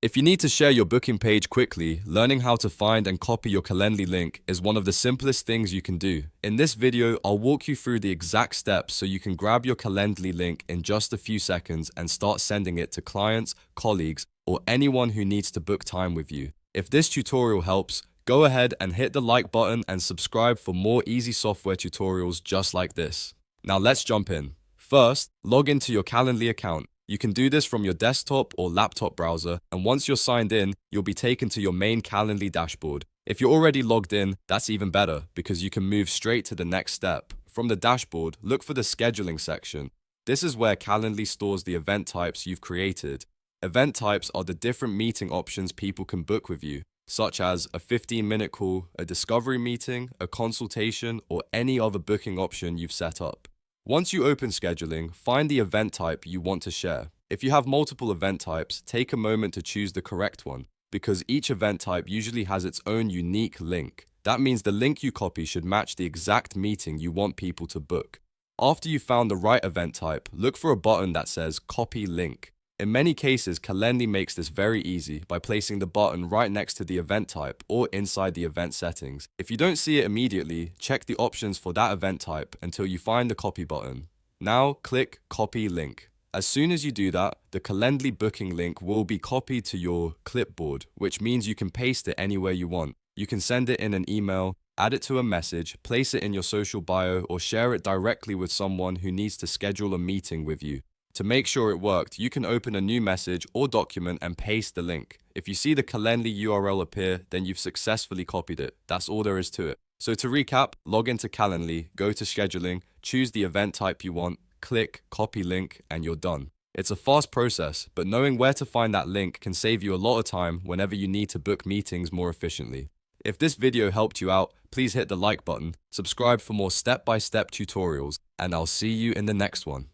If you need to share your booking page quickly, learning how to find and copy your Calendly link is one of the simplest things you can do. In this video, I'll walk you through the exact steps so you can grab your Calendly link in just a few seconds and start sending it to clients, colleagues, or anyone who needs to book time with you. If this tutorial helps, go ahead and hit the like button and subscribe for more easy software tutorials just like this. Now let's jump in. First, log into your Calendly account. You can do this from your desktop or laptop browser, and once you're signed in, you'll be taken to your main Calendly dashboard. If you're already logged in, that's even better because you can move straight to the next step. From the dashboard, look for the scheduling section. This is where Calendly stores the event types you've created. Event types are the different meeting options people can book with you, such as a 15-minute call, a discovery meeting, a consultation, or any other booking option you've set up. Once you open scheduling, find the event type you want to share. If you have multiple event types, take a moment to choose the correct one, because each event type usually has its own unique link. That means the link you copy should match the exact meeting you want people to book. After you've found the right event type, look for a button that says Copy Link. In many cases, Calendly makes this very easy by placing the button right next to the event type or inside the event settings. If you don't see it immediately, check the options for that event type until you find the copy button. Now click Copy Link. As soon as you do that, the Calendly booking link will be copied to your clipboard, which means you can paste it anywhere you want. You can send it in an email, add it to a message, place it in your social bio, or share it directly with someone who needs to schedule a meeting with you. To make sure it worked, you can open a new message or document and paste the link. If you see the Calendly URL appear, then you've successfully copied it. That's all there is to it. So to recap, log into Calendly, go to scheduling, choose the event type you want, click copy link, and you're done. It's a fast process, but knowing where to find that link can save you a lot of time whenever you need to book meetings more efficiently. If this video helped you out, please hit the like button, subscribe for more step-by-step tutorials, and I'll see you in the next one.